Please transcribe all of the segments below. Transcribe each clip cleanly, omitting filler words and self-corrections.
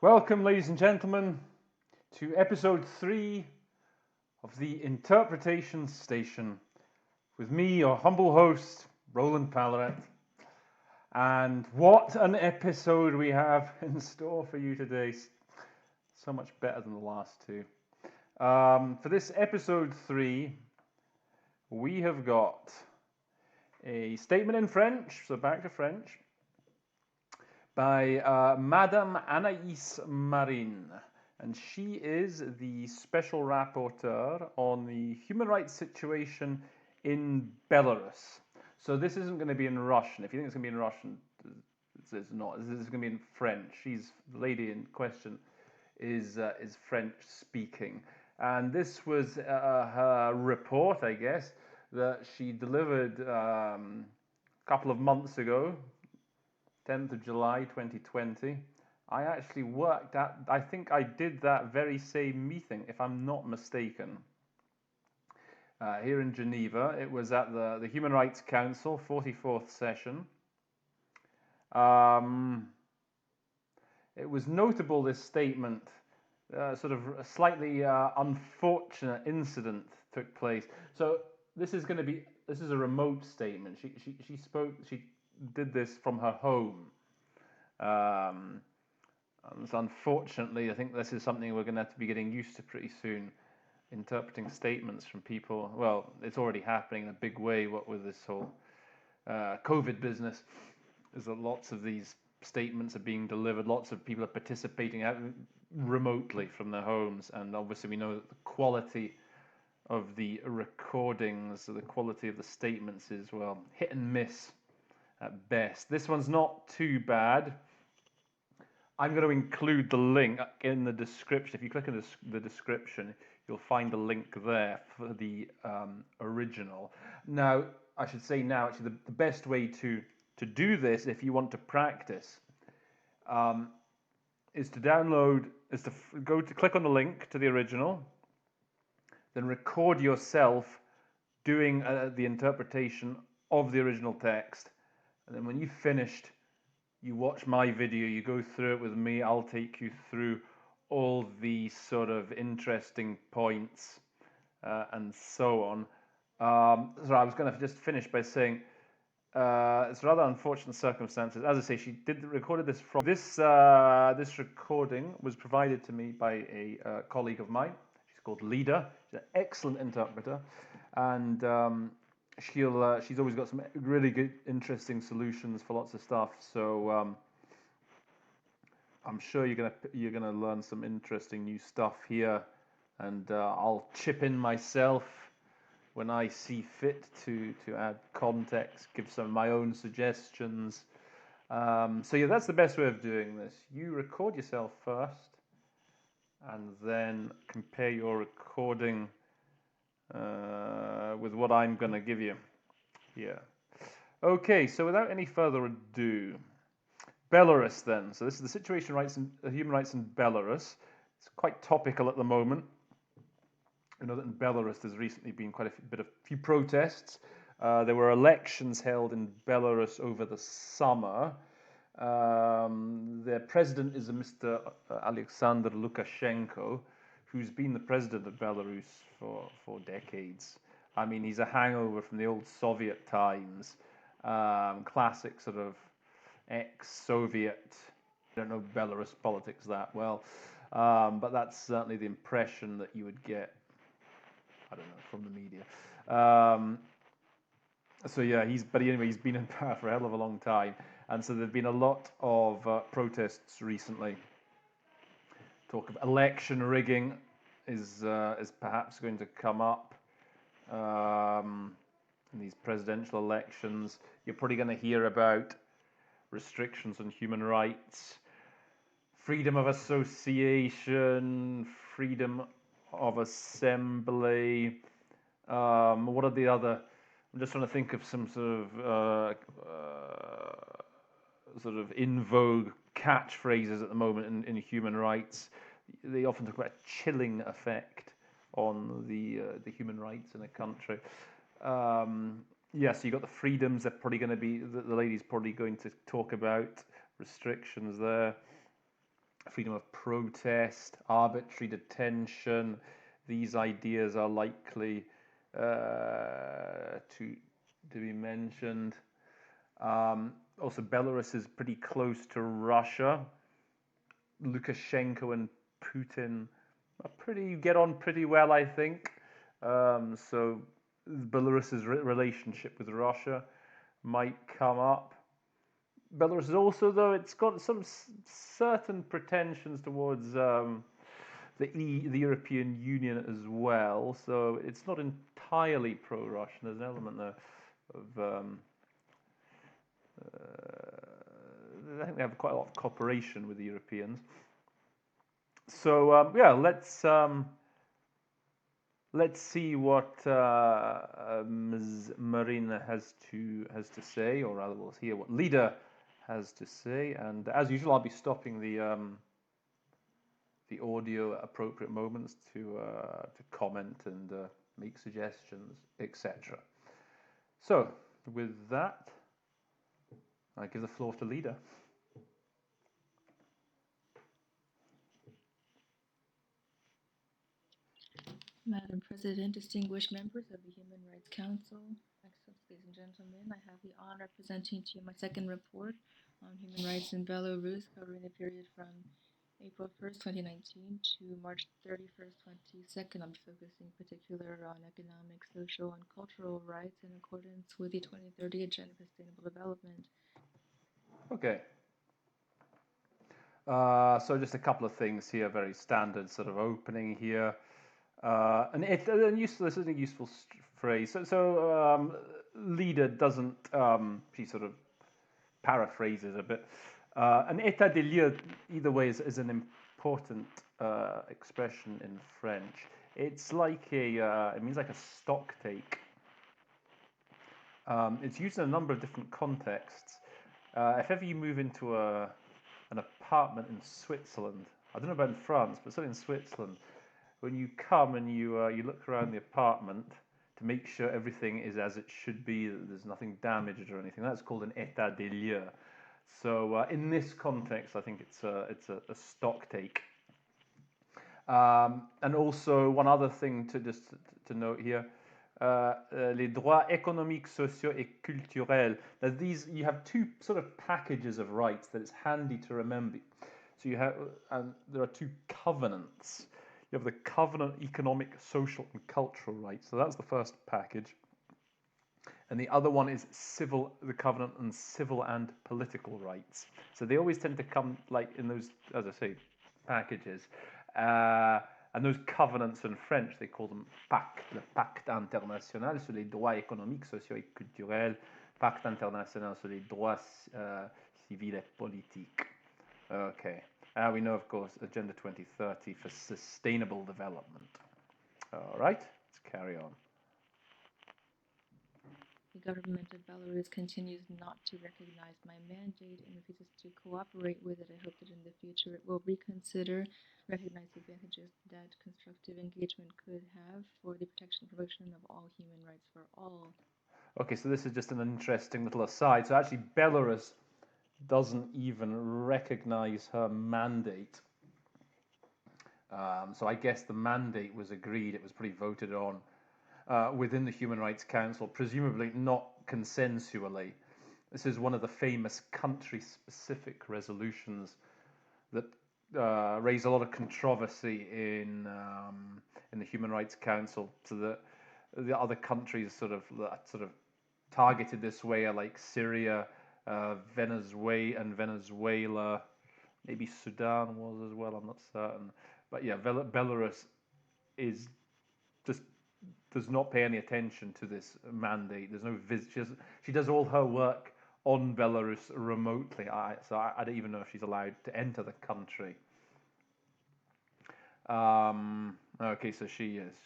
Welcome, ladies and gentlemen, to episode 3 of the Interpretation Station with me, your humble host, Roland Pallaret. And what an episode we have in store for you today. So much better than the last two. For this episode 3, we have got a statement in French, so back to French, by Madame Anaïs Marin. And she is the special rapporteur on the human rights situation in Belarus. So this isn't going to be in Russian. If you think it's going to be in Russian, it's not. This is going to be in French. The lady in question is French speaking. And this was her report, I guess, that she delivered a couple of months ago, 10th of July 2020. I actually I think I did that very same meeting, if I'm not mistaken, here in Geneva. It was at the Human Rights Council, 44th session. It was notable, this statement, sort of a slightly unfortunate incident took place. So this is a remote statement. She did this from her home. And unfortunately, I think this is something we're going to have to be getting used to pretty soon. Interpreting statements from people. Well, it's already happening in a big way. What with this whole COVID business, is that lots of these statements are being delivered. Lots of people are participating remotely from their homes, and obviously we know that the quality of the recordings, the quality of the statements is, well, hit and miss at best. This one's not too bad. I'm going to include the link in the description. If you click in the description, you'll find a link there for the original. Actually, the best way to do this, if you want to practice, is to click on the link to the original, then record yourself doing the interpretation of the original text, and then when you've finished, you watch my video, you go through it with me, I'll take you through all the sort of interesting points and so on. So I was going to just finish by saying it's rather unfortunate circumstances. As I say, she recorded this from this recording was provided to me by a colleague of mine. She's called Lida. She's an excellent interpreter, and she's always got some really good, interesting solutions for lots of stuff. So I'm sure you're gonna learn some interesting new stuff here, and I'll chip in myself when I see fit to add context, give some of my own suggestions. So yeah, that's the best way of doing this. You record yourself first, and then compare your recording with what I'm going to give you here. Okay, so without any further ado, Belarus then. So this is the situation human rights in Belarus. It's quite topical at the moment. I know that in Belarus there's recently been quite a few protests. There were elections held in Belarus over the summer. Their president is a Mr. Alexander Lukashenko, who's been the president of Belarus for decades. I mean, he's a hangover from the old Soviet times, classic sort of ex-Soviet. I don't know Belarus politics that well, but that's certainly the impression that you would get, I don't know, from the media. So yeah, he's been in power for a hell of a long time, and so there've been a lot of protests recently. Talk of election rigging is perhaps going to come up in these presidential elections. You're probably going to hear about restrictions on human rights, freedom of association, freedom of assembly. What are the other? I'm just trying to think of some sort of in vogue catchphrases at the moment in human rights. They often talk about a chilling effect on the human rights in a country. Yeah, so you've got the freedoms. They're probably going to be the lady's probably going to talk about restrictions there. freedom of protest, arbitrary detention. These ideas are likely to be mentioned. Also, Belarus is pretty close to Russia. Lukashenko and Putin get on pretty well, I think. So Belarus's relationship with Russia might come up. Belarus is also, though, it's got some certain pretensions towards the European Union as well. So it's not entirely pro-Russian. There's an element there of I think they have quite a lot of cooperation with the Europeans. So yeah, let's see what Ms. Marina has to say, or rather, we'll hear what Lida has to say. And as usual, I'll be stopping the audio at appropriate moments to comment and make suggestions, etc. So with that, I give the floor to Lida. Madam President, distinguished members of the Human Rights Council, Excellencies, ladies and gentlemen, I have the honor of presenting to you my second report on human rights in Belarus, covering the period from April 1st, 2019 to March 31st, 2022. I'm focusing in particular on economic, social, and cultural rights in accordance with the 2030 Agenda for Sustainable Development. Okay. So just a couple of things here, very standard sort of opening here. And this is a useful phrase. So Lida doesn't, she sort of paraphrases a bit. An état des lieux, either way, is an important expression in French. It's like it means like a stock take. It's used in a number of different contexts. If ever you move into an apartment in Switzerland, I don't know about in France, but certainly in Switzerland, when you come and you look around the apartment to make sure everything is as it should be, that there's nothing damaged or anything, that's called an état des lieux. So in this context, I think it's a stock take. And also one other thing to note here, les droits économiques, sociaux et culturels. Now you have two sort of packages of rights that it's handy to remember. So there are two covenants. You have the covenant economic, social, and cultural rights. So that's the first package. And the other one is the covenant and civil and political rights. So they always tend to come like in those, as I say, packages. And those covenants in French, they call them pacte, le pacte international sur les droits économiques, sociaux et culturels, pacte international sur les droits civils et politiques. Okay. We know, of course, Agenda 2030 for sustainable development. All right, let's carry on. The government of Belarus continues not to recognize my mandate and refuses to cooperate with it. I hope that in the future it will reconsider, recognize the advantages that constructive engagement could have for the protection and promotion of all human rights for all. Okay, so this is just an interesting little aside. So actually, Belarus doesn't even recognize her mandate. So I guess the mandate was agreed, it was pretty voted on within the Human Rights Council, presumably not consensually. This is one of the famous country-specific resolutions that raised a lot of controversy in the Human Rights Council. So the other countries sort of targeted this way are like Syria, Venezuela, maybe Sudan was as well, I'm not certain. But yeah, Belarus does not pay any attention to this mandate. There's no visit. She does all her work on Belarus remotely. So I don't even know if she's allowed to enter the country. Okay, so she is.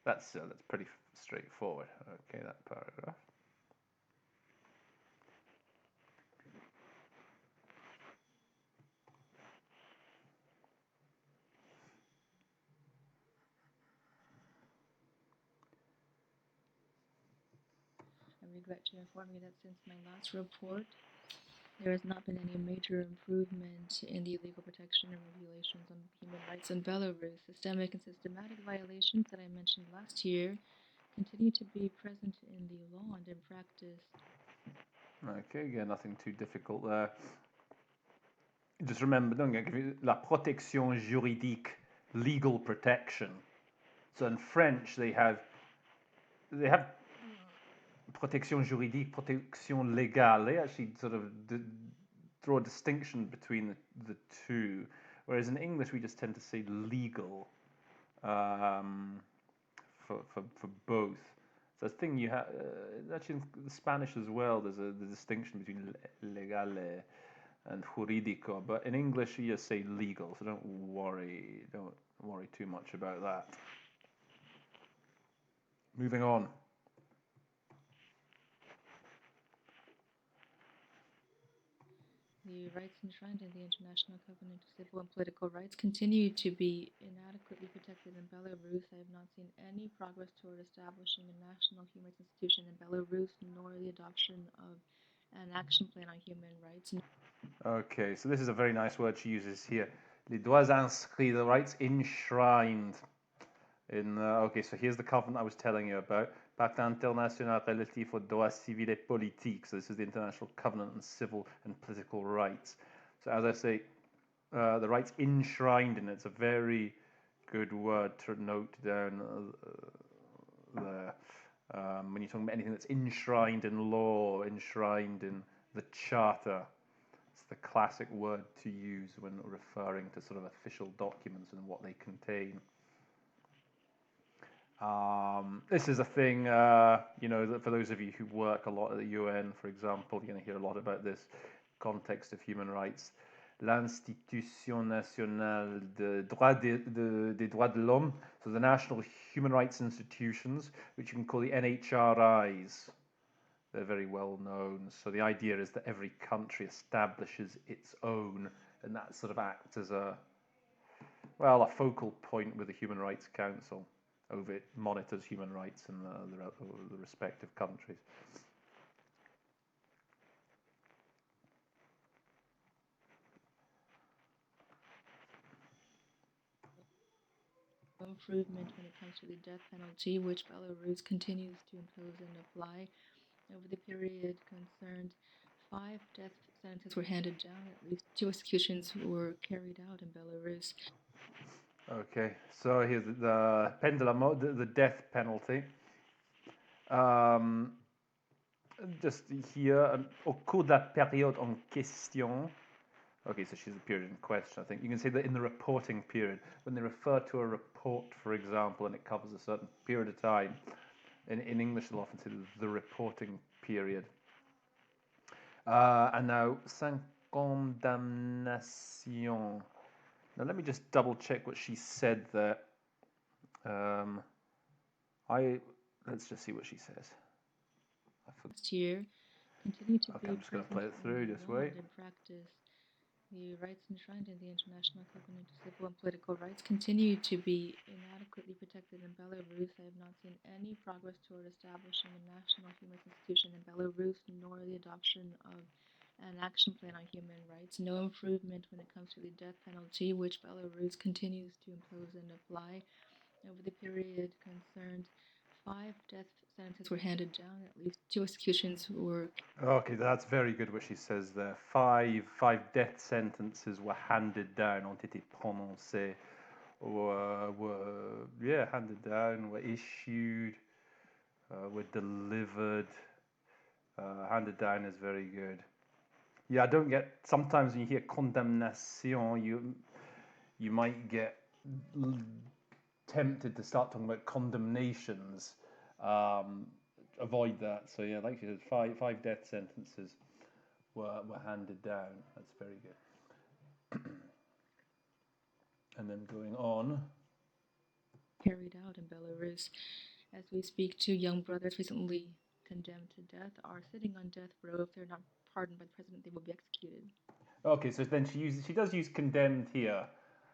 That's pretty straightforward. Okay, that paragraph. I regret to inform you that since my last report, there has not been any major improvement in the legal protection and regulations on human rights in Belarus. Systemic and systematic violations that I mentioned last year continue to be present in the law and in practice. Okay, again, nothing too difficult there. Just remember, don't get confused, la protection juridique, legal protection. So in French, they have protection juridique, protection légale. They actually sort of draw a distinction between the two, whereas in English we just tend to say legal for both. So the thing you have, actually in Spanish as well, there's the distinction between legale and juridico, but in English you just say legal, so don't worry too much about that. Moving on. The rights enshrined in the International Covenant of Civil and Political Rights continue to be inadequately protected in Belarus. I have not seen any progress toward establishing a national human rights institution in Belarus, nor the adoption of an action plan on human rights. Okay, so this is a very nice word she uses here. Les droits inscrits, the rights enshrined. Okay, so here's the covenant I was telling you about. Pacte international relatif aux droits civils et politiques. So this is the International Covenant on Civil and Political Rights. So as I say, the rights enshrined in it. It's a very good word to note down there. When you're talking about anything that's enshrined in law, enshrined in the Charter, it's the classic word to use when referring to sort of official documents and what they contain. This is a thing, that for those of you who work a lot at the UN, for example, you're going to hear a lot about this context of human rights. L'Institution Nationale des Droits de l'Homme, so the National Human Rights Institutions, which you can call the NHRIs. They're very well known. So the idea is that every country establishes its own, and that sort of acts as a focal point with the Human Rights Council. Over it monitors human rights in the respective countries. Improvement when it comes to the death penalty, which Belarus continues to impose and apply. Over the period concerned, 5 death sentences were handed down. At least 2 executions were carried out in Belarus. Okay, so here's the peine de la mort, the death penalty. Just here, au cours de la période en question. Okay, so she's the period in question, I think. You can say that in the reporting period, when they refer to a report, for example, and it covers a certain period of time, in English they'll often say the reporting period. And now, sans condamnation. Now let me just double check what she said there. Let's just see what she says. Last year continue to be I'm just going to play it through. Just wait. In practice, the rights enshrined in the International Covenant of Civil and Political Rights continue to be inadequately protected in Belarus. I have not seen any progress toward establishing a national human rights institution in Belarus, nor the adoption of an action plan on human rights. No improvement when it comes to the death penalty, which Belarus continues to impose and apply. Over the period concerned, 5 death sentences were handed down. At least 2 executions were. Okay, that's very good what she says there. Five death sentences were handed down, ont été prononcés, were handed down, were issued, were delivered. Handed down is very good. Yeah, I don't get. Sometimes when you hear condamnation, you might get tempted to start talking about condemnations. Avoid that. So yeah, like you said, five death sentences were handed down. That's very good. And then going on. Carried out in Belarus. As we speak, 2 young brothers recently condemned to death are sitting on death row. If they're not pardoned by the president, they will be executed. Okay, so then she does use condemned here.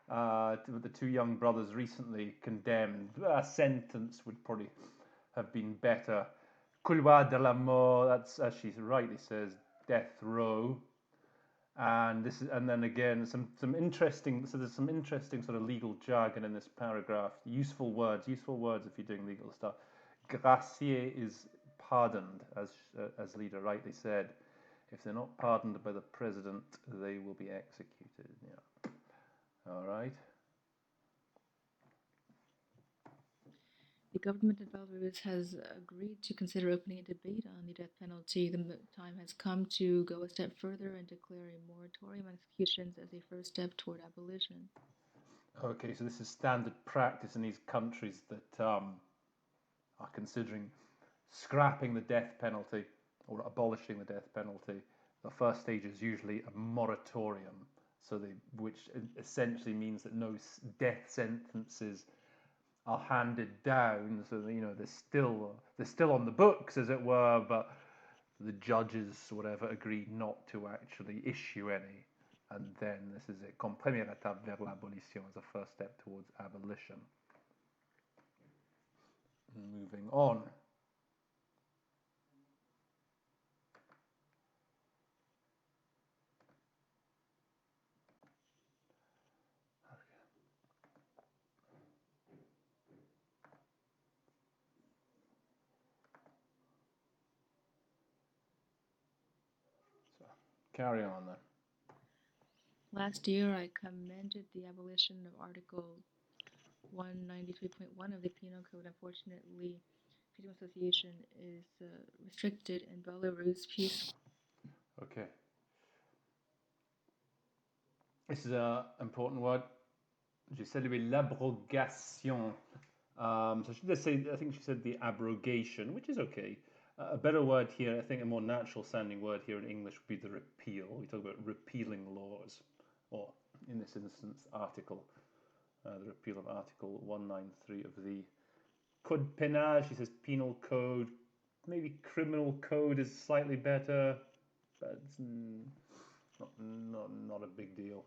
The 2 young brothers recently condemned. A sentence would probably have been better. Couloir de la mort, that's as she rightly says, death row. And this is, and then again, some interesting. So there's some interesting sort of legal jargon in this paragraph. Useful words if you're doing legal stuff. Gracier is pardoned, as leader rightly said. If they're not pardoned by the president, they will be executed. Yeah. All right. The government of Belarus has agreed to consider opening a debate on the death penalty. The time has come to go a step further and declare a moratorium on executions as a first step toward abolition. Okay, so this is standard practice in these countries that are considering scrapping the death penalty or abolishing the death penalty. The first stage is usually a moratorium, which essentially means that no death sentences are handed down. So they're still on the books, as it were, but the judges, whatever, agree not to actually issue any. And then this is it. Comme première étape vers l'abolition, as a first step towards abolition. Moving on. So carry on then. Last year, I commended the abolition of Article 193.1 of the Penal Code. Unfortunately, freedom of association is restricted in Belarus. Peace. Okay. This is an important word. J'ai salué l'abrogation. So she did say, I think she said the abrogation, which is okay. A better word here, I think a more natural sounding word here in English would be the repeal. We talk about repealing laws, or in this instance, the repeal of Article 193 of the Code Penal. She says penal code. Maybe criminal code is slightly better, but it's not a big deal.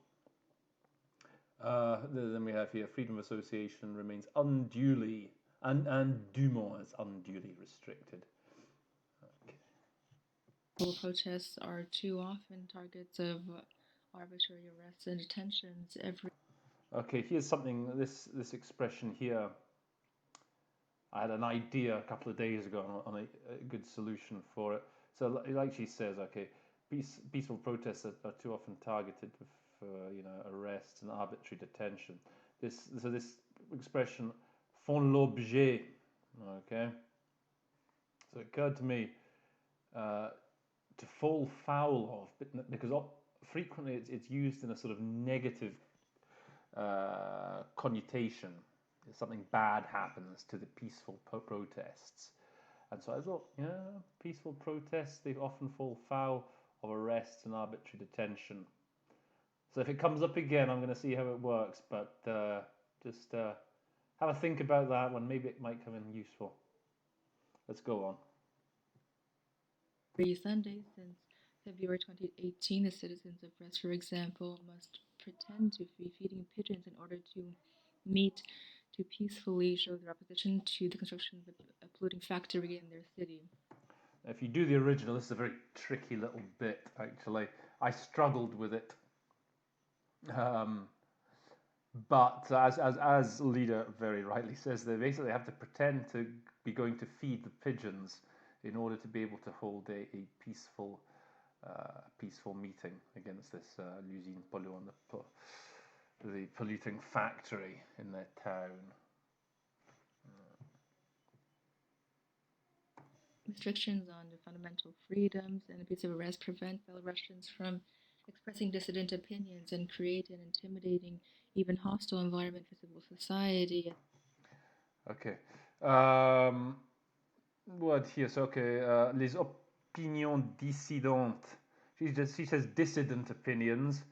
Then we have here freedom of association remains unduly and dûment is unduly restricted. Okay. Protests are too often targets of arbitrary arrests and detentions every. Okay, here's something. This expression here. I had an idea a couple of days ago on a good solution for it. So, like she says, okay, peaceful protests are too often targeted for arrests and arbitrary detention. This expression font l'objet. Okay, so it occurred to me to fall foul of, because frequently it's used in a sort of negative connotation. Something bad happens to the peaceful protests. And so I thought, peaceful protests, they often fall foul of arrests and arbitrary detention. So if it comes up again, I'm going to see how it works, but just have a think about that one. Maybe it might come in useful. Let's go on. Every Sunday since February 2018, the citizens of Brest, for example, must pretend to be feeding pigeons in order to meet to peacefully show their opposition to the construction of a polluting factory in their city. If you do the original, this is a very tricky little bit, actually. I struggled with it. But as leader very rightly says, they basically have to pretend to be going to feed the pigeons in order to be able to hold a peaceful meeting against this l'usine polluant, the polluting factory in their town. Restrictions on the fundamental freedoms and abuse of arrest prevent Belarusians from expressing dissident opinions and create an intimidating, even hostile environment for civil society. Okay. Word here. So, okay. Les opinions dissidentes. She says dissident opinions.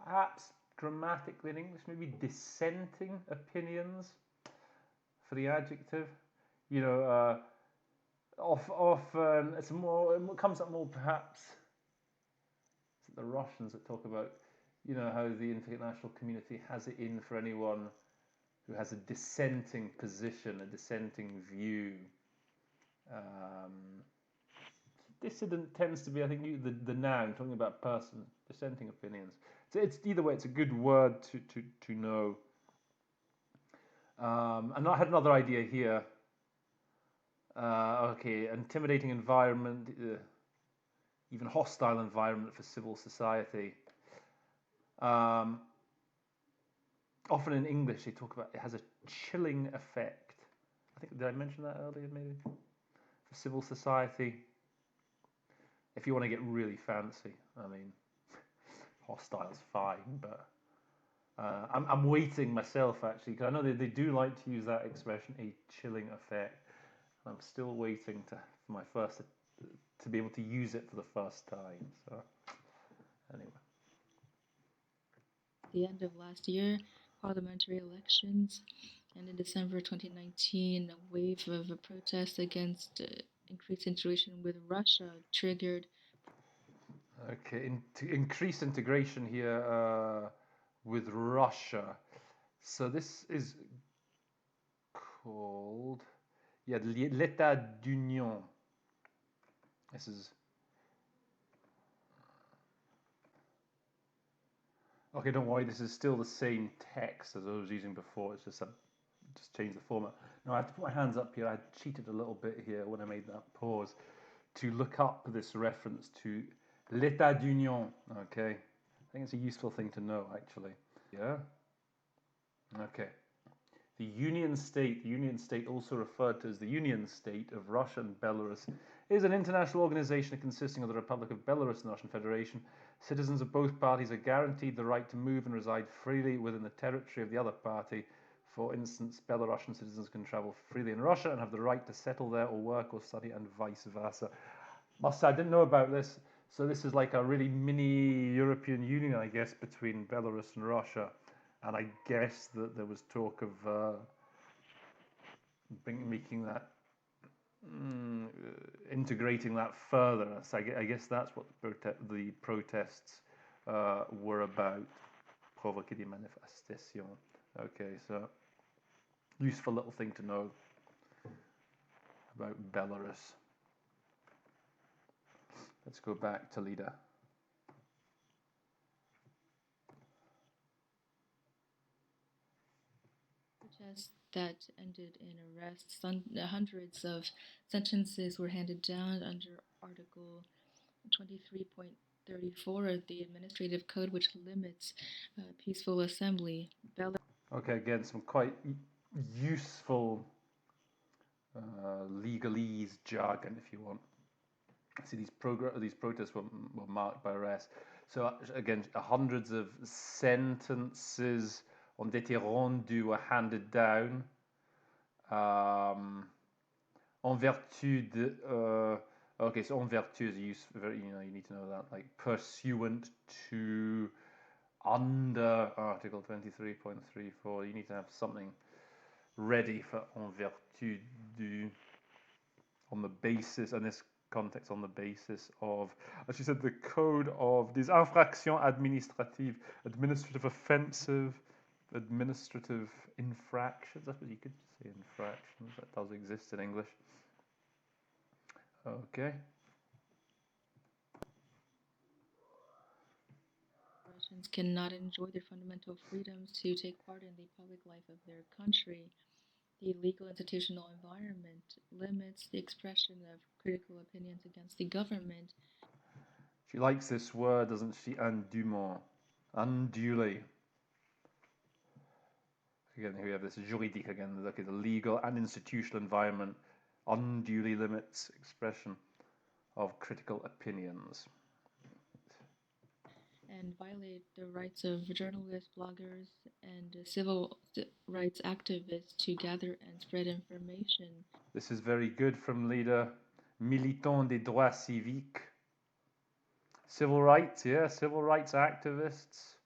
Perhaps grammatically in English, maybe dissenting opinions for the adjective. Often it comes up more perhaps. It's the Russians that talk about, how the international community has it in for anyone who has a dissenting position, a dissenting view. dissident tends to be, I think, the noun, talking about person, dissenting opinions. So it's either way, it's a good word to know. And I had another idea here. Okay, intimidating environment, even hostile environment for civil society. Often in English, they talk about it has a chilling effect. I think, did I mention that earlier, maybe? For civil society. If you want to get really fancy, I mean, hostile's fine, but I'm waiting myself, actually, because I know they do like to use that expression, a chilling effect. I'm still waiting for my first to be able to use it for the first time. So anyway, the end of last year, parliamentary elections, and in December 2019, a wave of protests against increased integration with Russia triggered. Okay, increased integration here with Russia. So this is called, yeah, l'État d'Union. This is, okay, don't worry, this is still the same text as I was using before. It's just changed the format. Now I have to put my hands up here. I cheated a little bit here when I made that pause to look up this reference to l'État d'Union. Okay, I think it's a useful thing to know, actually. Yeah. Okay. The Union State, also referred to as the Union State of Russia and Belarus, is an international organization consisting of the Republic of Belarus and the Russian Federation. Citizens of both parties are guaranteed the right to move and reside freely within the territory of the other party. For instance, Belarusian citizens can travel freely in Russia and have the right to settle there or work or study, and vice versa. Must say, I didn't know about this. So this is like a really mini European Union, I guess, between Belarus and Russia. And I guess that there was talk of making that, integrating that further. So I guess that's what the protests were about. Provoquer des manifestations. Okay, so useful little thing to know about Belarus. Let's go back to Lida. Protests that ended in arrests. Hundreds of sentences were handed down under Article 23.34 of the Administrative Code, which limits peaceful assembly. Okay, again, some quite useful legalese jargon, if you want. See, these protests were marked by arrest. So again, hundreds of sentences ont été rendus, were handed down, en vertu de. Okay, so en vertu is you need to know that, like pursuant to, under Article 23.34. You need to have something ready for en vertu du, on the basis, and this context on the basis of, as you said, the code of des infractions administratives, administrative offensive, administrative infractions. I suppose you could say infractions. That does exist in English. Okay. Russians cannot enjoy their fundamental freedoms to take part in the public life of their country. The legal institutional environment limits the expression of critical opinions against the government. She likes this word, doesn't she? Indûment. Unduly. Again, here we have this juridique again. Okay, the legal and institutional environment unduly limits expression of critical opinions. And violate the rights of journalists, bloggers, and civil rights activists to gather and spread information. This is very good from leader militant des droits civiques. Civil rights, yeah, civil rights activists.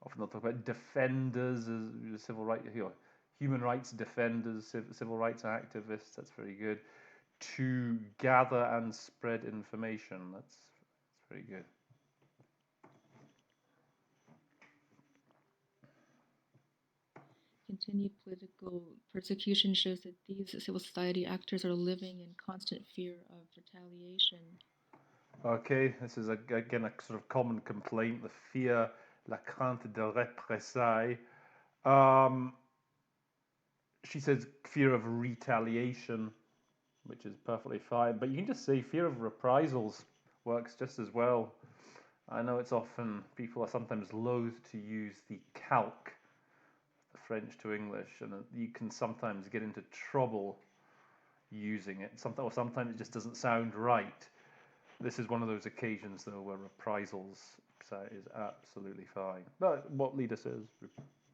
Often they'll talk about defenders as civil rights, human rights defenders, civil rights activists. That's very good. To gather and spread information. That's very good. Continued political persecution shows that these civil society actors are living in constant fear of retaliation. Okay, this is again a sort of common complaint: the fear, la crainte de représailles. Um, she says fear of retaliation, which is perfectly fine, but you can just say fear of reprisals works just as well. I know it's often, people are sometimes loath to use the calque, the French to English, and you can sometimes get into trouble using it. Sometimes, or sometimes it just doesn't sound right. This is one of those occasions, though, where reprisals is absolutely fine. But what Lida says,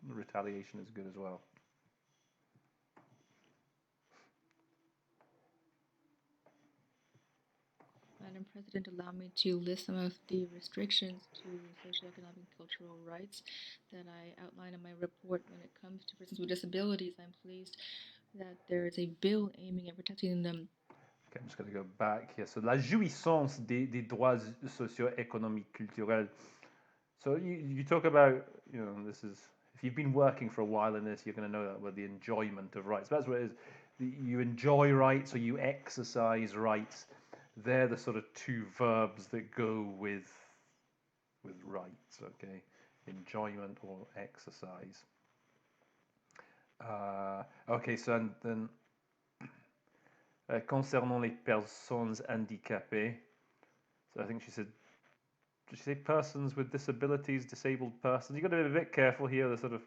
retaliation is good as well. Madam President, allow me to list some of the restrictions to socioeconomic and cultural rights that I outline in my report. When it comes to persons with disabilities, I'm pleased that there is a bill aiming at protecting them. Okay, I'm just going to go back here. So, la jouissance des droits socio-économiques culturels. So you talk about, this is, if you've been working for a while in this, you're going to know that word, the enjoyment of rights. That's what it is. You enjoy rights or you exercise rights. They're the sort of two verbs that go with rights, okay? Enjoyment or exercise. Okay, so then concernant les personnes handicapées, so I think she said, did she say persons with disabilities, disabled persons? You've got to be a bit careful here, the sort of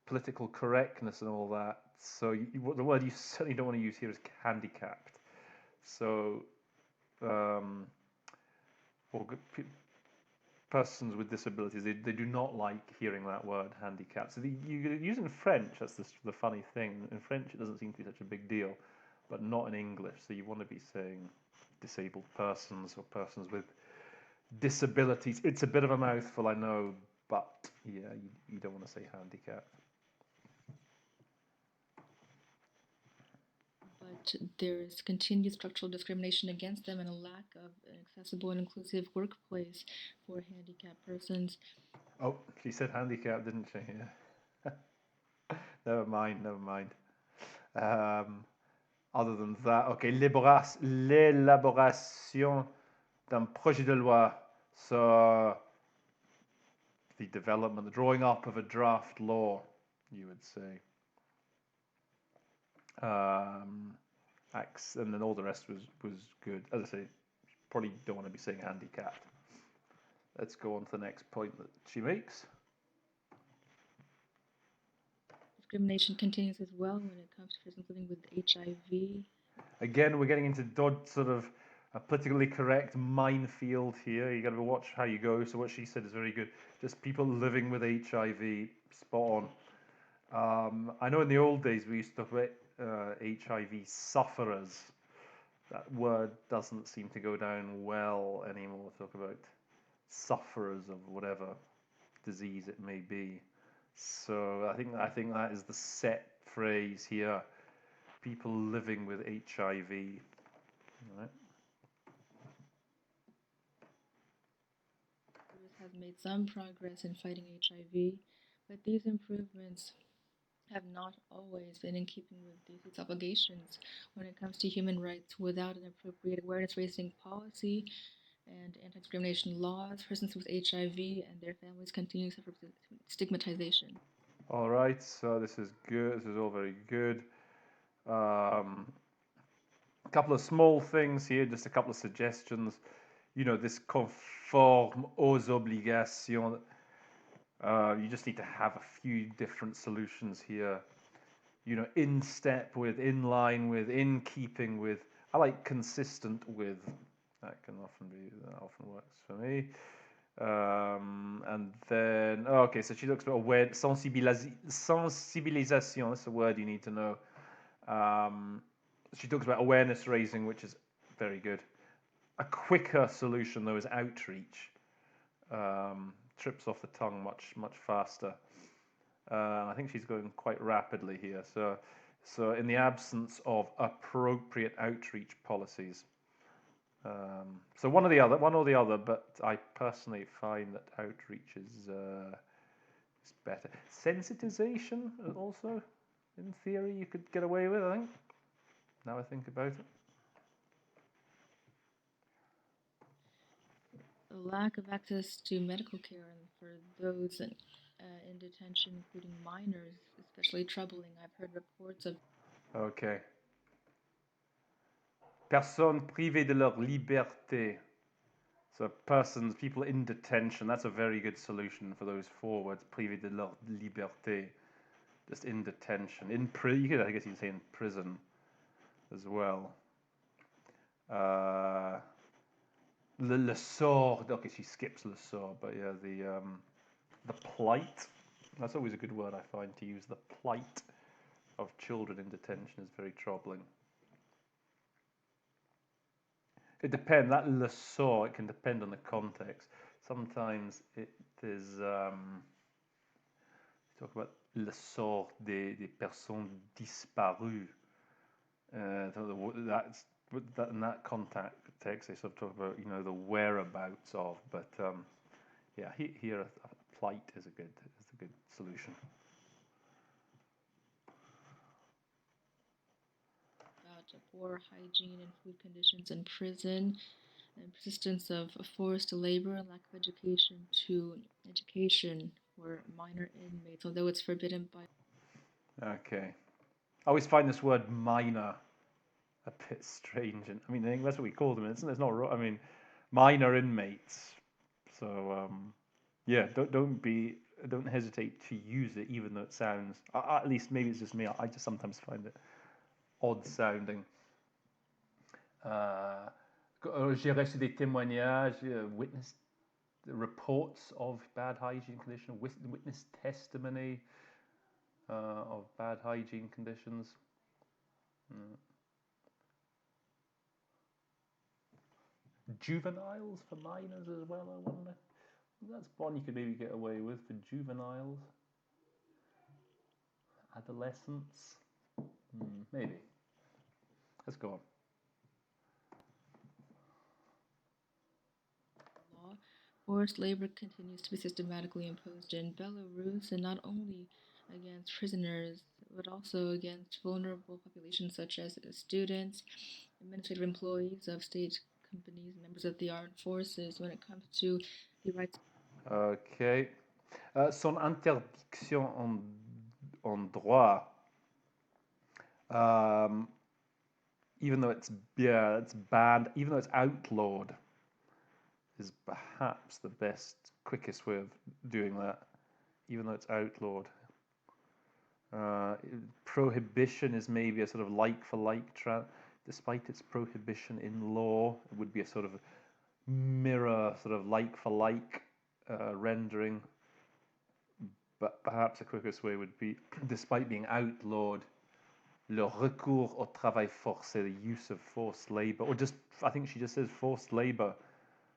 political correctness and all that. So the word you certainly don't want to use here is handicapped. So, or persons with disabilities, they do not like hearing that word handicapped. So you use it in French. That's the funny thing. In French, it doesn't seem to be such a big deal, but not in English. So you want to be saying disabled persons or persons with disabilities. It's a bit of a mouthful, I know, but yeah, you don't want to say handicapped. But there is continued structural discrimination against them and a lack of an accessible and inclusive workplace for handicapped persons. Oh, she said handicap, didn't she? Yeah. Never mind. Other than that, okay, l'élaboration d'un projet de loi. So, the development, the drawing up of a draft law, you would say. And then all the rest was good. As I say, probably don't want to be saying handicapped. Let's go on to the next point that she makes. Discrimination continues as well when it comes to persons living with HIV. Again, we're getting into sort of a politically correct minefield here. You got to watch how you go. So what she said is very good. Just people living with HIV, spot on. I know in the old days we used to talk about HIV sufferers. That word doesn't seem to go down well anymore. Talk about sufferers of whatever disease it may be. So I think that is the set phrase here. People living with HIV. All right. Has made some progress in fighting HIV, but these improvements have not always been in keeping with these obligations when it comes to human rights. Without an appropriate awareness-raising policy and anti-discrimination laws, persons with HIV and their families continue to suffer stigmatization. All right, so this is good. This is all very good. A couple of small things here, just a couple of suggestions. This conforme aux obligations. You just need to have a few different solutions here. In step with, in line with, in keeping with. I like consistent with. That often works for me. And then, okay, so she talks about sensibilisation. That's a word you need to know. She talks about awareness raising, which is very good. A quicker solution, though, is outreach. Trips off the tongue much faster. I think she's going quite rapidly here. So in the absence of appropriate outreach policies. So one or the other, but I personally find that outreach is better. Sensitization also, in theory, you could get away with, I think. Now I think about it. a lack of access to medical care and for those in detention, including minors, especially troubling. I've heard reports of Okay. Personnes privées de leur liberté. So persons, people in detention. That's a very good solution for those four words. Privées de leur liberté. Just in detention. I guess you could say in prison as well. Le sort. Okay, she skips le sort, but yeah, the plight. That's always a good word I find to use. The plight of children in detention is very troubling. It depends. That le sort, it can depend on the context. Sometimes it is. Talk about le sort des personnes disparues. That's in that context they sort of talk about the whereabouts of. But yeah, here a plight is a good solution. about poor hygiene and food conditions in prison, and persistence of forced labor and lack of education for minor inmates, although it's forbidden by. Okay. I always find this word minor a bit strange, and I mean, I think that's what we call them. It's not. I mean, minor inmates. So yeah, don't hesitate to use it, even though it sounds. At least maybe it's just me. I just sometimes find it odd sounding. J'ai reçu des témoignages, witness reports of bad hygiene conditions, witness testimony of bad hygiene conditions. Juveniles for minors as well, I wonder. That's one you could maybe get away with for juveniles. Adolescents. Maybe. Let's go on. Law. Forced labor continues to be systematically imposed in Belarus, and not only against prisoners, but also against vulnerable populations such as students, administrative employees of state companies, members of the armed forces. When it comes to the rights. Okay. Son interdiction en droit. Even though it's banned, even though it's outlawed, is perhaps the best, quickest way of doing that. Even though it's outlawed. Prohibition is maybe a sort of like for like. Despite its prohibition in law, it would be a sort of mirror, sort of like for like rendering. But perhaps the quickest way would be, despite being outlawed, le recours au travail forcé, the use of forced labor, or just, I think she just says forced labor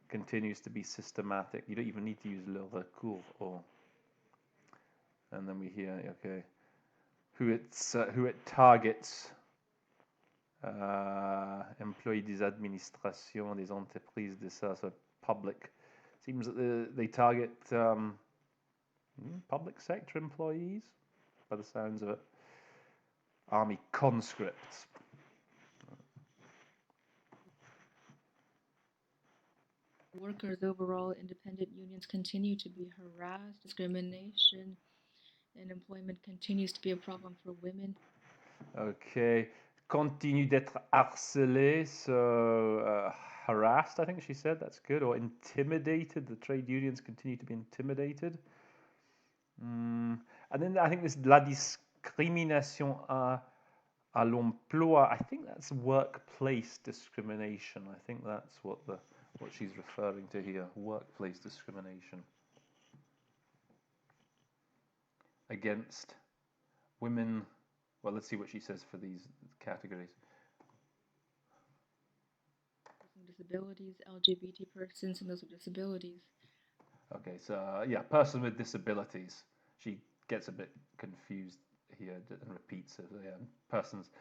continues to be systematic. You don't even need to use le recours or. And then we hear, okay, who it targets. Employés des administrations, des entreprises, so public. Seems that they target public sector employees, by the sounds of it. Army conscripts. Workers overall, independent unions continue to be harassed. Discrimination in employment continues to be a problem for women. Okay. Continue d'être harcelé, so harassed, I think she said. That's good. Or intimidated. The trade unions continue to be intimidated. And then I think this la discrimination à l'emploi. I think that's workplace discrimination. I think that's what she's referring to here. Workplace discrimination against women. Well, let's see what she says for these categories. Disabilities, LGBT persons, and those with disabilities. Okay, so yeah, person with disabilities. She gets a bit confused here and repeats it. Yeah, persons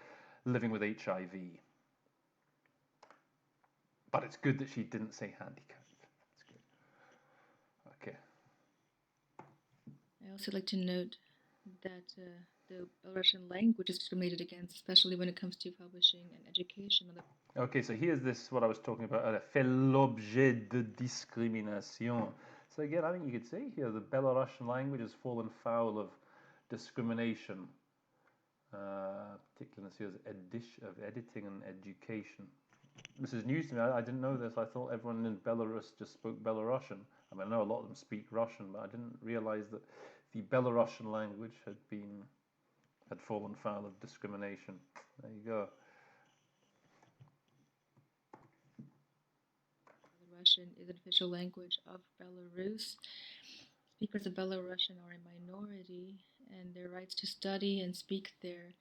living with HIV. But it's good that she didn't say handicapped. That's good. Okay. I also like to note that the Belarusian language is discriminated against, especially when it comes to publishing and education. Okay, so here's this, what I was talking about, fait l'objet de discrimination. So again, I think you could say here the Belarusian language has fallen foul of discrimination, particularly in the spheres of editing and education. This is news to me. I didn't know this. I thought everyone in Belarus just spoke Belarusian. I mean, I know a lot of them speak Russian, but I didn't realize that the Belarusian language had fallen foul of discrimination. There you go. Belarusian is an official language of Belarus. Speakers of Belarusian are a minority, and their rights to study and speak their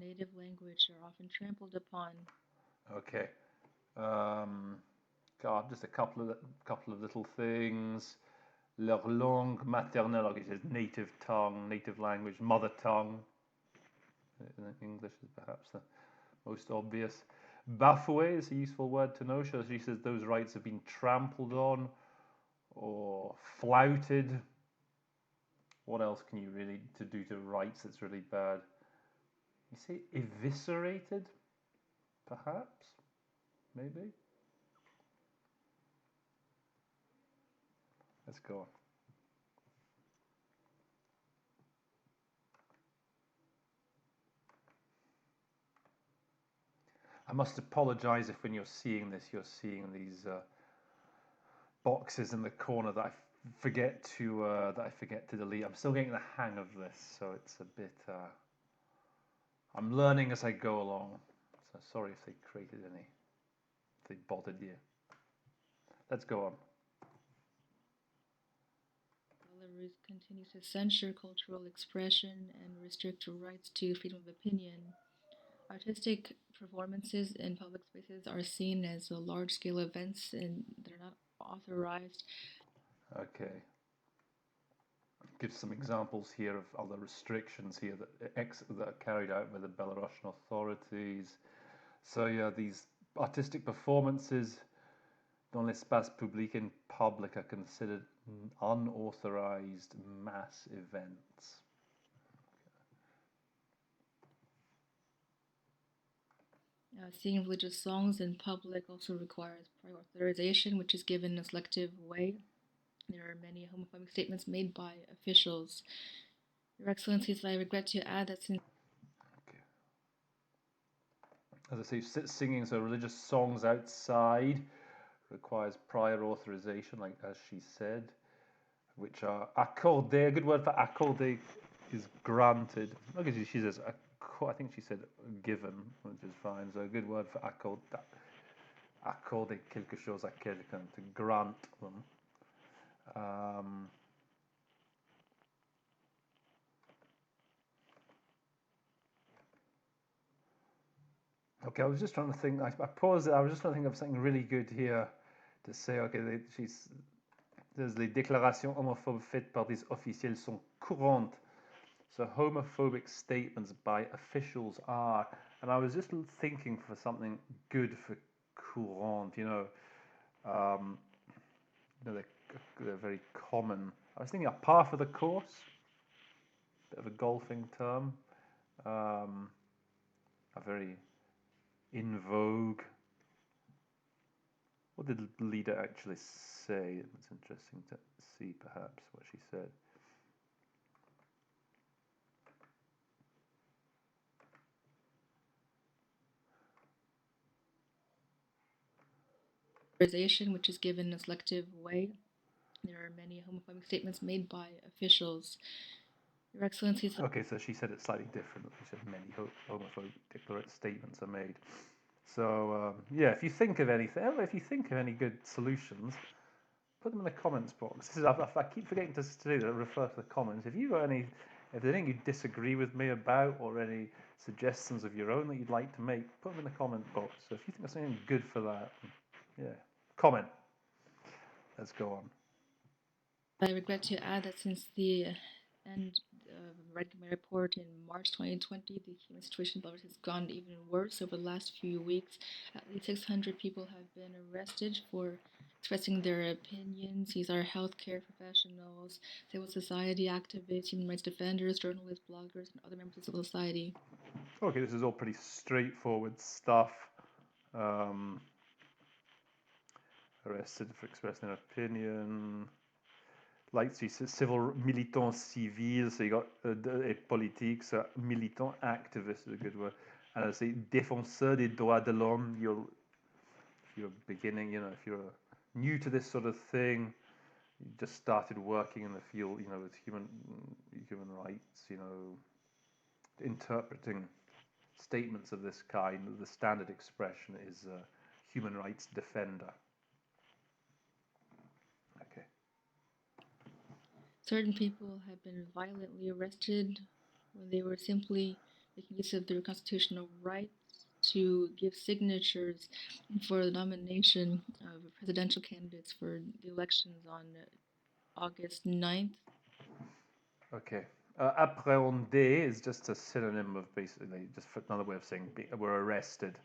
native language are often trampled upon. Okay. God, just a couple of little things. Leur langue maternelle, okay, it says native tongue, native language, mother tongue. English is perhaps the most obvious. Bafoué is a useful word to know. So she says those rights have been trampled on or flouted. What else can you really to do to rights that's really bad? You say eviscerated, perhaps, maybe. Let's go on. I must apologize if when you're seeing this, you're seeing these boxes in the corner that I forget to delete. I'm still getting the hang of this, so it's a bit. I'm learning as I go along. So sorry if they created any, if they bothered you. Let's go on. Belarus continues to censor cultural expression and restrict rights to freedom of opinion. Artistic performances in public spaces are seen as large-scale events and they're not authorized. Okay. Give some examples here of other restrictions here that are carried out by the Belarusian authorities. So yeah, these artistic performances dans l'espace public in public are considered unauthorized mass events. Singing religious songs in public also requires prior authorization, which is given in a selective way. There are many homophobic statements made by officials. Your Excellencies, I regret to add that since... Okay. As I say, singing so religious songs outside requires prior authorization, like as she said, which are accordé. A good word for accordé is granted. Look at she says, I think she said given, which is fine. So a good word for accorder quelque chose à quelqu'un, to grant them. Okay, I was just trying to think. I paused it. I was just trying to think of something really good here to say. Okay, les déclarations homophobes faites par des officiels sont courantes. So homophobic statements by officials are, and I was just thinking for something good for courant. They're very common. I was thinking a par for the course, bit of a golfing term, a very in vogue. What did the leader actually say? It's interesting to see, perhaps, what she said. Which is given in a selective way. There are many homophobic statements made by officials. Your Excellencies. Okay, so she said it slightly different. She said many homophobic statements are made. So yeah, if you think of any good solutions, put them in the comments box. I keep forgetting to say that. Refer to the comments. If there's anything you disagree with me about, or any suggestions of your own that you'd like to make, put them in the comment box. So if you think there's something good for that, yeah, comment. Let's go on. I regret to add that since the end of writing my report in March 2020, the human situation in Belarus has gone even worse over the last few weeks. At least 600 people have been arrested for expressing their opinions. These are healthcare professionals, civil society activists, human rights defenders, journalists, bloggers, and other members of civil society. Okay, this is all pretty straightforward stuff. Arrested for expressing an opinion. Like so civil militants civils, so you got politique, so militant activist is a good word. And I say défenseur des droits de l'homme. If you're beginning, if you're new to this sort of thing, you just started working in the field, with human rights, interpreting statements of this kind, the standard expression is human rights defender. Okay. Certain people have been violently arrested when they were simply making use of their constitutional rights to give signatures for the nomination of presidential candidates for the elections on August 9th. Okay. Appréhender is just a synonym of basically just another way of saying we're arrested.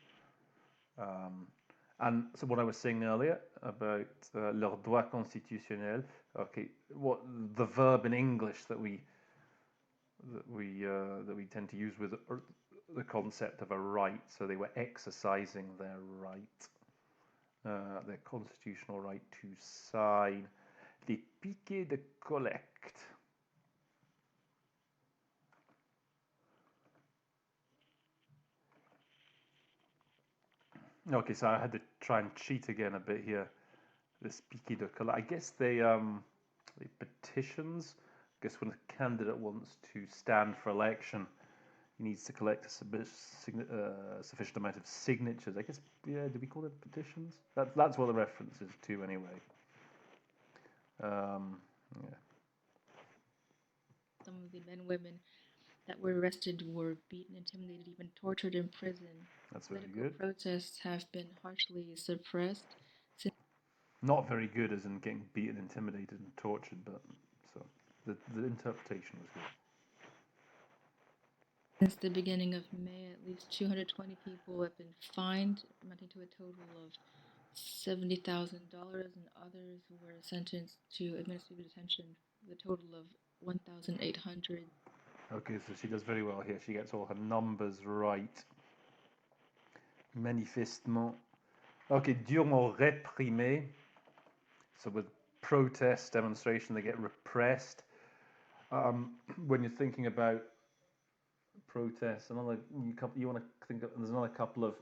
And so what I was saying earlier about leur droit constitutionnel, okay, what the verb in English that we tend to use with the concept of a right. So they were exercising their right, their constitutional right to sign. Les piquets de collecte. Okay, so I had to try and cheat again a bit here. This piquet de collecte. I guess they petitions. I guess when a candidate wants to stand for election, he needs to collect a sufficient amount of signatures. I guess, yeah, do we call it petitions? That's what the reference is to anyway. Yeah. Some of the men and women that were arrested were beaten, intimidated, even tortured in prison. That's very Political good. protests have been harshly suppressed. Not very good as in getting beaten, intimidated, and tortured, but so the interpretation was good. Since the beginning of May, at least 220 people have been fined, amounting to a total of $70,000, and others were sentenced to administrative detention with a total of 1,800. Okay, so she does very well here. She gets all her numbers right. Manifestement. Okay, durement réprimé. So with protest, demonstration, they get repressed. When you're thinking about protests, you want to think of, there's another couple of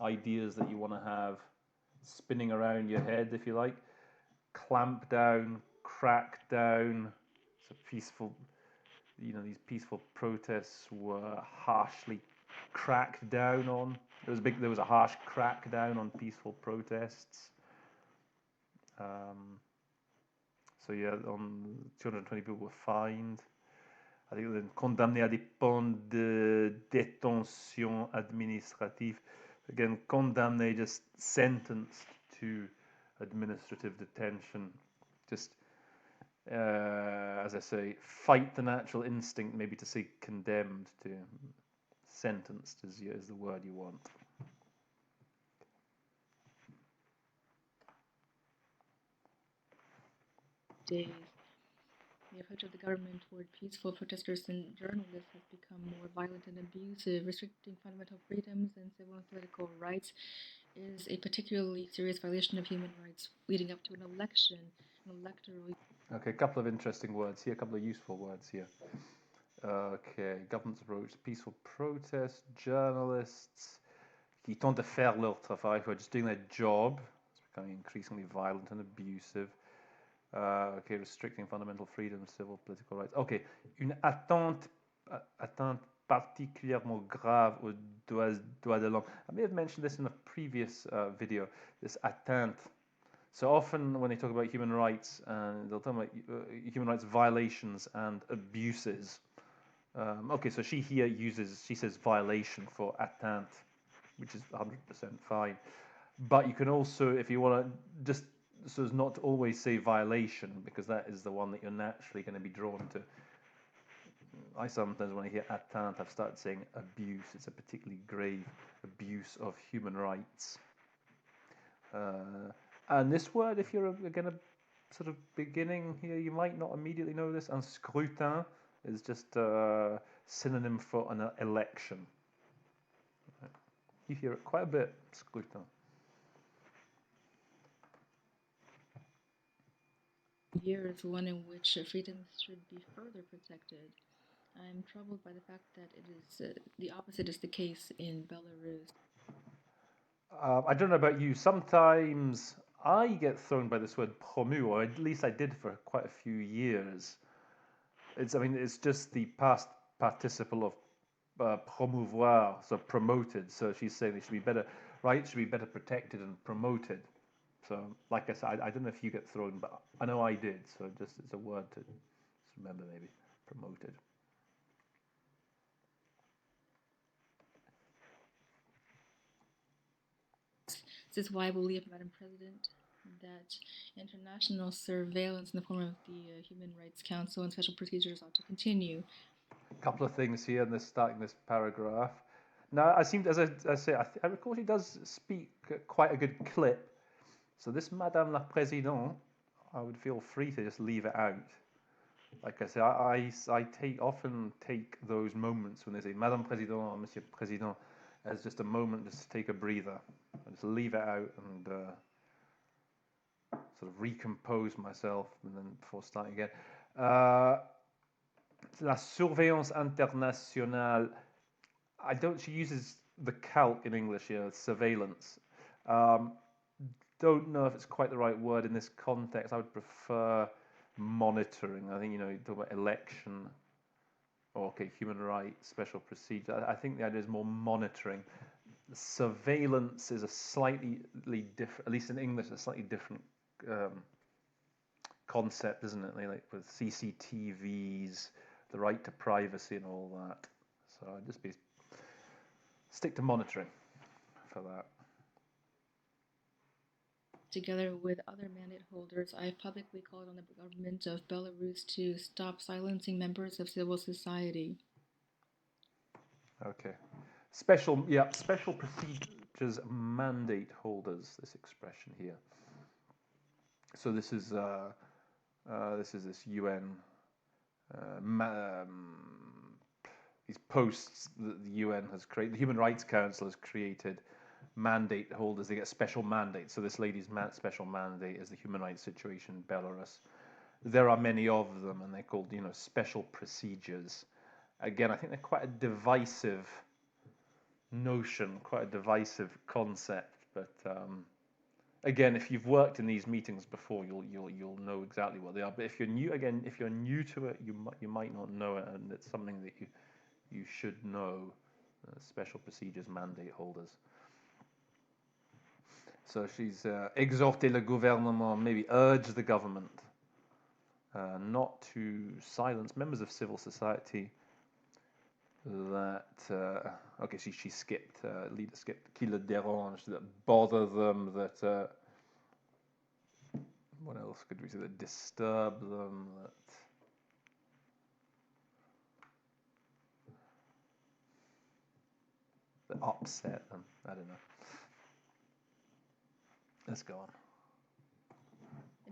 ideas that you want to have spinning around your head, if you like. Clamp down, crack down. So peaceful, these peaceful protests were harshly cracked down on. There was a harsh crackdown on peaceful protests. So yeah, 220 people were fined. I think then condamnés à des peines de détention administrative. Again, condamné, just sentenced to administrative detention. Just, as I say, fight the natural instinct, maybe to say condemned to. Sentenced is the word you want. Days. The approach of the government toward peaceful protesters and journalists has become more violent and abusive. Restricting fundamental freedoms and civil and political rights is a particularly serious violation of human rights leading up to an election, an electoral. Okay, a couple of interesting words here, a couple of useful words here. Okay, government's approach to peaceful protest, journalists qui tentent de faire leur travail, who are just doing their job. It's becoming increasingly violent and abusive. Okay, restricting fundamental freedoms, civil, political rights. Okay, une atteinte particulièrement grave aux droits de l'homme. I may have mentioned this in a previous video, this atteinte. So often when they talk about human rights, they'll talk about human rights violations and abuses. Okay, so she says violation for atteinte, which is 100% fine. But you can also, if you want to just, so as not to always say violation, because that is the one that you're naturally going to be drawn to. I sometimes, when I hear atteinte, I've started saying abuse. It's a particularly grave abuse of human rights. And this word, if you're again a sort of beginning here, you might not immediately know this. Un scrutin is just a synonym for an election. You hear it quite a bit, scrutin. Year is one in which freedoms should be further protected. I'm troubled by the fact that it is the opposite is the case in Belarus. I don't know about you. Sometimes I get thrown by this word promu, or at least I did for quite a few years. It's just the past participle of promouvoir, so promoted. So she's saying they should be better, rights should be better protected and promoted. So, like I said, I don't know if you get thrown, but I know I did. So, just it's a word to just remember, maybe promoted. This is why I believe, Madam President, that international surveillance in the form of the Human Rights Council and special procedures ought to continue. A couple of things here in this starting this paragraph. Now, I seem, as I say, I recall she does speak quite a good clip. So this Madame la Présidente, I would feel free to just leave it out. Like I say, I often take those moments when they say Madame Président or Monsieur Président as just a moment just to take a breather. I just leave it out and sort of recompose myself and then before starting again. La surveillance internationale. She uses the calque in English here, surveillance. Don't know if it's quite the right word in this context. I would prefer monitoring. I think, you talk about election, okay, human rights, special procedure. I think the idea is more monitoring. Surveillance is a slightly different, at least in English, a slightly different concept, isn't it? Like with CCTVs, the right to privacy and all that. So I'd just stick to monitoring for that. Together with other mandate holders, I have publicly called on the government of Belarus to stop silencing members of civil society. Okay. Special procedures mandate holders, this expression here. So this is this UN these posts that the UN has created, the Human Rights Council has created mandate holders. They get special mandates. So this lady's special mandate is the human rights situation in Belarus. There are many of them, and they're called, special procedures. Again, I think they're quite a divisive notion, quite a divisive concept. But again, if you've worked in these meetings before, you'll know exactly what they are. But if you're new to it, you might not know it, and it's something that you should know. Special procedures mandate holders. So she's exhorté le gouvernement, maybe urge the government not to silence members of civil society that, okay, she skipped, leader skipped, qui le dérange, that bother them, that, what else could we say, that disturb them, that upset them, I don't know. Let's go on.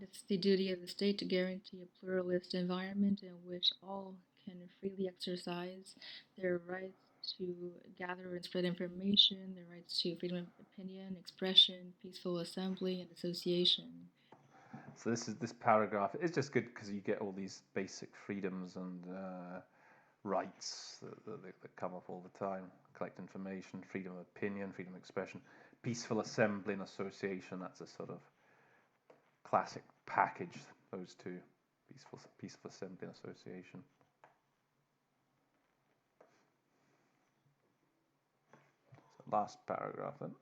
It is the duty of the state to guarantee a pluralist environment in which all can freely exercise their rights to gather and spread information, their rights to freedom of opinion, expression, peaceful assembly, and association. So this paragraph is just good because you get all these basic freedoms and rights that come up all the time. Collect information, freedom of opinion, freedom of expression, peaceful assembly and association. That's a sort of classic package, those two, peaceful assembly and association. So last paragraph then.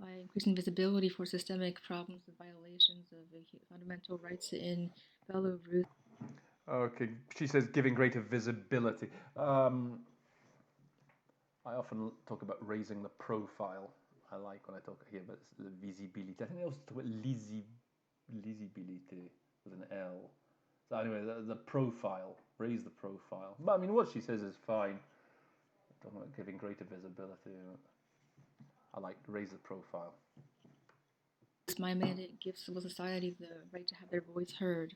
By increasing visibility for systemic problems and violations of fundamental rights in Belarus. Okay, she says giving greater visibility. I often talk about raising the profile. I like when I talk here about the visibility. I think they also talk about lisibility with an L. So anyway, the profile, raise the profile. But I mean, what she says is fine. Talking about giving greater visibility. I like to raise the profile. My mandate gives civil society the right to have their voice heard.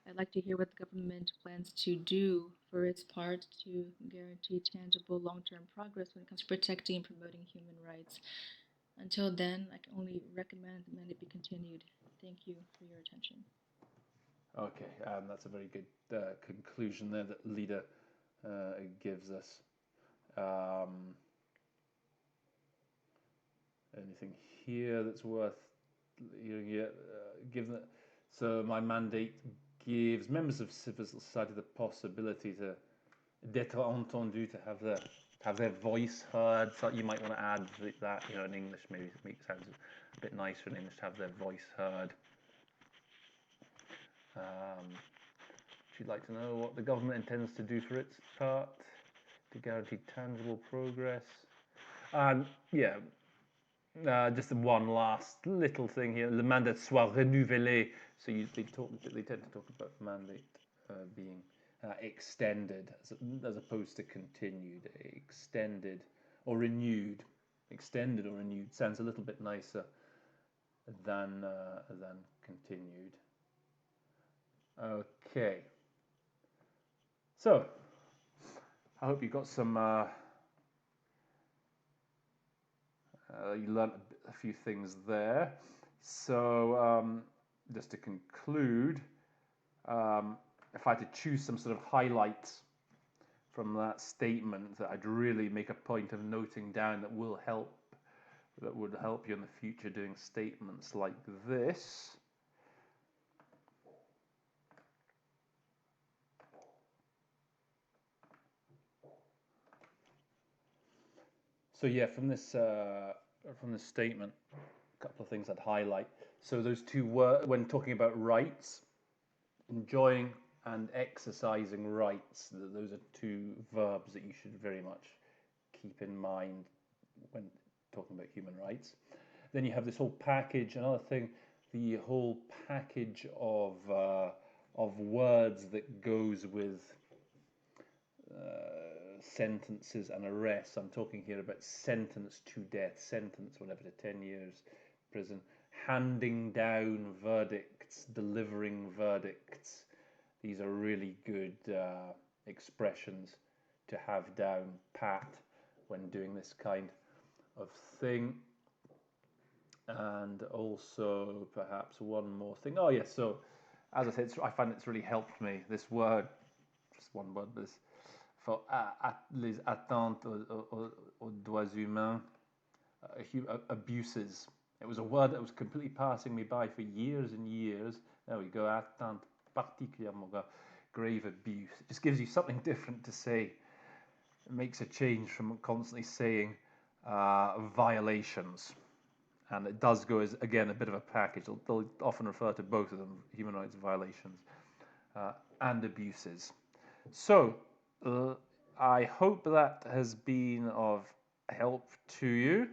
I'd like to hear what the government plans to do for its part to guarantee tangible long-term progress when it comes to protecting and promoting human rights. Until then, I can only recommend the mandate be continued. Thank you for your attention. Okay, that's a very good conclusion there that Leader gives us. Anything here that's worth hearing yet? Given that, so my mandate gives members of civil society the possibility to d'être entendu, to have their voice heard. So you might want to add that, in English, maybe it sounds a bit nicer in English, to have their voice heard. She'd like to know what the government intends to do for its part to guarantee tangible progress. And just one last little thing here. Le mandat soit renouvelé. So they tend to talk about mandate being extended as opposed to continued. Extended or renewed. Extended or renewed sounds a little bit nicer than continued. Okay. So, I hope you got some. You learned a few things there. So, just to conclude, if I had to choose some sort of highlights from that statement that I'd really make a point of noting down that would help you in the future doing statements like this. So from this statement, a couple of things I'd highlight. So those two words, when talking about rights, enjoying and exercising rights, those are two verbs that you should very much keep in mind when talking about human rights. Then you have this whole package, another thing, the whole package of words that goes with sentences and arrests. I'm talking here about sentence to death, sentence whatever to 10 years prison, handing down verdicts, delivering verdicts. These are really good expressions to have down pat when doing this kind of thing. And also perhaps one more thing. Oh yes, so as I said, I find it's really helped me, this word, just one word, this for les atteintes aux droits humains, abuses. It was a word that was completely passing me by for years and years. There we go, atteinte particulièrement grave abuse. It just gives you something different to say. It makes a change from constantly saying violations. And it does go as, again, a bit of a package. They'll often refer to both of them, human rights violations and abuses. So, I hope that has been of help to you.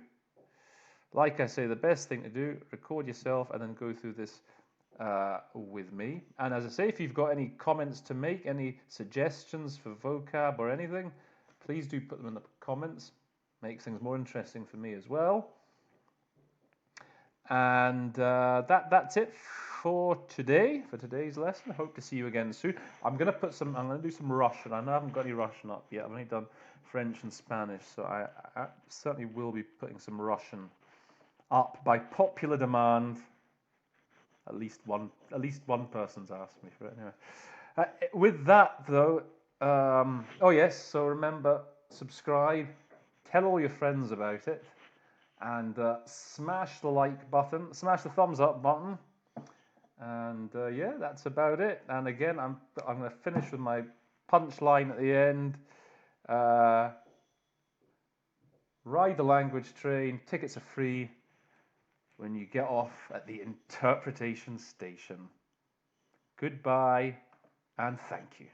Like I say, the best thing to do, record yourself and then go through this with me. And as I say, if you've got any comments to make, any suggestions for vocab or anything, please do put them in the comments. Makes things more interesting for me as well. And that's it for today, for today's lesson. Hope to see you again soon. I'm going to do some Russian. I haven't got any Russian up yet. I've only done French and Spanish, so I certainly will be putting some Russian up by popular demand. At least one person's asked me for it anyway. With that though, oh yes, so remember, subscribe, tell all your friends about it, and smash the like button, smash the thumbs up button, and that's about it. And again, I'm going to finish with my punchline at the end. Ride the language train, tickets are free when you get off at the interpretation station. Goodbye and thank you.